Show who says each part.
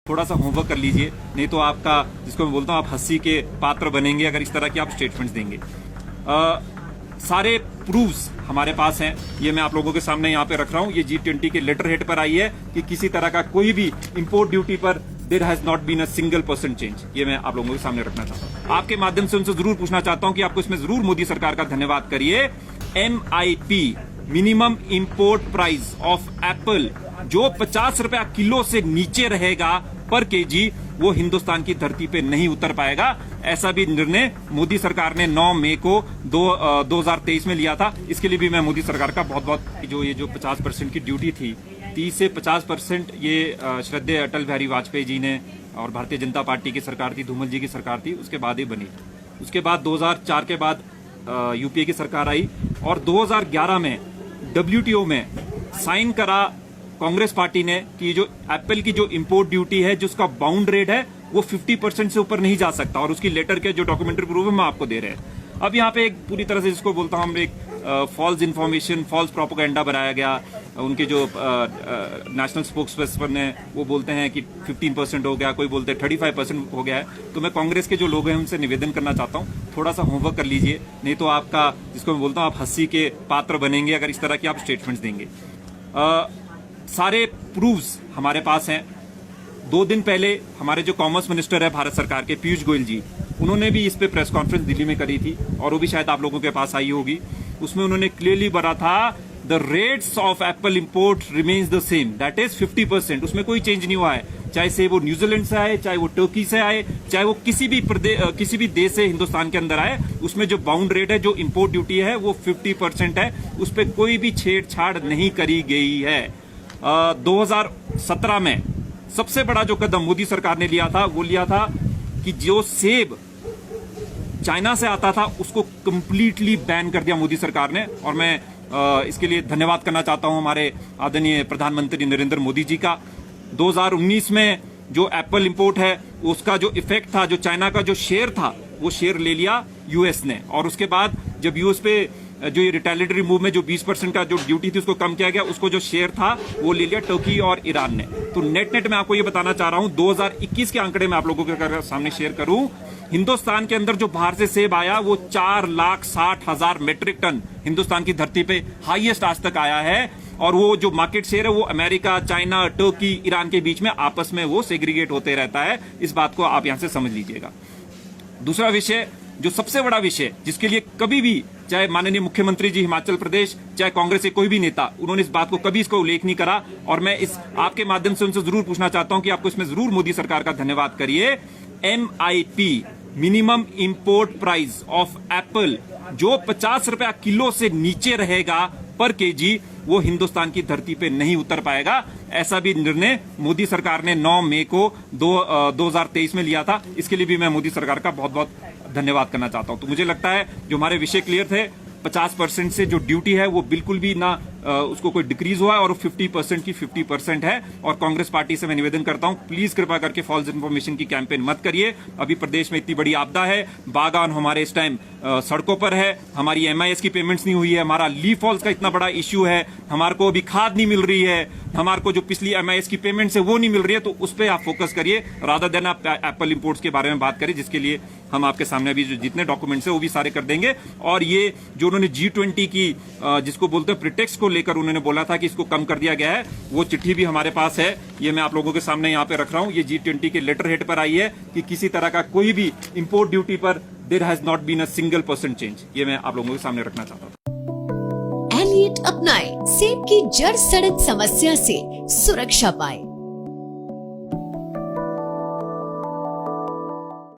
Speaker 1: थोड़ा सा होमवर्क कर लीजिए, नहीं तो आपका, जिसको मैं बोलता हूँ, आप हंसी के पात्र बनेंगे अगर इस तरह के आप स्टेटमेंट्स देंगे। सारे प्रूफ्स हमारे पास हैं, ये मैं आप लोगों के सामने यहाँ पे रख रहा हूँ। ये G20 के लेटर हेड पर आई है कि किसी तरह का कोई भी इंपोर्ट ड्यूटी पर there has not been a single % change. ये मैं आप लोगों के सामने रखना चाहता हूँ। आपके माध्यम से उनसे जरूर पूछना चाहता हूँ कि आपको इसमें जरूर मोदी सरकार का धन्यवाद करिए। MIP minimum import price of Apple जो 50 रुपया किलो से नीचे रहेगा पर केजी, वो हिंदुस्तान की धरती पे नहीं उतर पाएगा। ऐसा भी निर्णय मोदी सरकार ने 9 मई को 2023 में लिया था। इसके लिए भी मैं मोदी सरकार का बहुत बहुत, जो ये जो 50% की ड्यूटी थी, 30 से 50% ये श्रद्धेय अटल बिहारी वाजपेयी जी ने, और भारतीय जनता पार्टी की सरकार थी, धूमल जी की सरकार थी, उसके बाद ही बनी। उसके बाद 2004 के बाद यूपीए की सरकार आई और 2011 में WTO में साइन करा कांग्रेस पार्टी ने कि जो एप्पल की जो इंपोर्ट ड्यूटी है, जिसका बाउंड रेट है, वो 50% से ऊपर नहीं जा सकता, और उसकी लेटर के जो डॉक्यूमेंट्री प्रूफ हम आपको दे रहे हैं। अब यहाँ पे एक पूरी तरह से, जिसको बोलता हूँ हम, एक फॉल्स इन्फॉर्मेशन, फॉल्स प्रोपेगेंडा बनाया गया। उनके जो नेशनल स्पोक्स पर्सन है वो बोलते हैं कि 15% हो गया, कोई बोलते हैं 35% हो गया है। तो मैं कांग्रेस के जो लोग हैं उनसे निवेदन करना चाहता हूँ, थोड़ा सा होमवर्क कर लीजिए, नहीं तो आपका, जिसको मैं बोलता हूँ, आप हंसी के पात्र बनेंगे अगर इस तरह के आप स्टेटमेंट्स देंगे। सारे प्रूफ्स हमारे पास हैं। 2 दिन पहले हमारे जो कॉमर्स मिनिस्टर है भारत सरकार के, पीयूष गोयल जी, उन्होंने भी इस पे प्रेस कॉन्फ्रेंस दिल्ली में करी थी, और वो भी शायद आप लोगों के पास आई होगी। उसमें उन्होंने क्लियरली बोला था, the rates of Apple import remains the same, that is 50%। उसमें कोई चेंज नहीं हुआ है, चाहे से वो न्यूजीलैंड से आए, चाहे वो टर्की से आए, चाहे वो किसी भी देश से हिंदुस्तान के अंदर आए। उसमें जो बाउंड रेट है, जो इंपोर्ट ड्यूटी है, वो 50% है। उस पर कोई भी छेड़छाड़ नहीं करी गई है। 2017 में सबसे बड़ा जो कदम मोदी सरकार ने लिया था, वो लिया था कि जो सेब चाइना से आता था उसको कंप्लीटली बैन कर दिया मोदी सरकार ने। और मैं इसके लिए धन्यवाद करना चाहता हूं हमारे आदरणीय प्रधानमंत्री नरेंद्र मोदी जी का। 2019 में जो एप्पल इंपोर्ट है, उसका जो इफेक्ट था, जो चाइना का जो शेयर था, वो शेयर ले लिया यूएस ने। और उसके बाद जब यूएस पे जो ये रिटेलिटरी मूव में जो 20% का जो ड्यूटी थी उसको कम किया गया, उसको जो शेयर था वो ले लिया टर्की और ईरान ने। तो नेट मैं आपको ये बताना चाह रहा हूं, 2021 के आंकड़े मैं आप लोगों के सामने शेयर करूं, हिंदुस्तान के अंदर जो बाहर से सेब आया वो 4,60,000 मेट्रिक टन हिंदुस्तान की धरती पे हाईएस्ट आज तक आया है। और वो जो मार्केट शेयर है वो अमेरिका, चाइना, टर्की, ईरान के बीच में आपस में वो सेग्रीगेट होते रहता है। इस बात को आप यहां से समझ लीजिएगा। दूसरा विषय, जो सबसे बड़ा विषय, जिसके लिए कभी भी, चाहे माननीय मुख्यमंत्री जी हिमाचल प्रदेश, चाहे कांग्रेस के कोई भी नेता, उन्होंने इस बात को कभी इसको उल्लेख नहीं करा, और मैं इस आपके माध्यम से उनसे जरूर पूछना चाहता हूं कि आपको इसमें जरूर मोदी सरकार का धन्यवाद करिए। MIP minimum import price of Apple जो 50 रुपया किलो से नीचे रहेगा पर केजी, वो हिंदुस्तान की धरती पे नहीं उतर पाएगा। ऐसा भी निर्णय मोदी सरकार ने 9 मई को 2023 में लिया था। इसके लिए भी मैं मोदी सरकार का बहुत बहुत धन्यवाद करना चाहता हूं। तो मुझे लगता है जो हमारे विषय क्लियर थे, 50% से जो ड्यूटी है वो बिल्कुल भी ना उसको कोई डिक्रीज हुआ है, और 50% की 50% है। और कांग्रेस पार्टी से मैं निवेदन करता हूं, प्लीज कृपा करके फॉल्स इन्फॉर्मेशन की कैंपेन मत करिए। अभी प्रदेश में इतनी बड़ी आपदा है, बागान हमारे इस टाइम सड़कों पर है, हमारी MIS की पेमेंट्स नहीं हुई है, हमारा लीफ फॉल्स का इतना बड़ा इश्यू है, हमारे को अभी खाद नहीं मिल रही है, हमारे को जो पिछली MIS की पेमेंट्स है वो नहीं मिल रही है। तो उस पर आप फोकस करिए, रादर देन आप एप्पल इंपोर्ट्स के बारे में बात करिए, जिसके लिए हम आपके सामने अभी जो जितने डॉक्यूमेंट्स है वो भी सारे कर देंगे। और ये जो उन्होंने G20 की, जिसको बोलते हैं प्रिटेक्स्ट को लेकर उन्होंने बोला था कि इसको कम कर दिया गया है, वो चिट्ठी भी हमारे पास है। ये मैं आप लोगों के सामने यहाँ पे रख रहा हूँ। ये G20 के लेटर हेड पर आई है कि किसी तरह का कोई भी इंपोर्ट ड्यूटी पर there has not been a single % change. ये मैं आप लोगों के सामने रखना चाहता हूँ।
Speaker 2: एलियट अपनाएं, सेब की जड़ सड़न समस्या से सुरक्षा पाएं।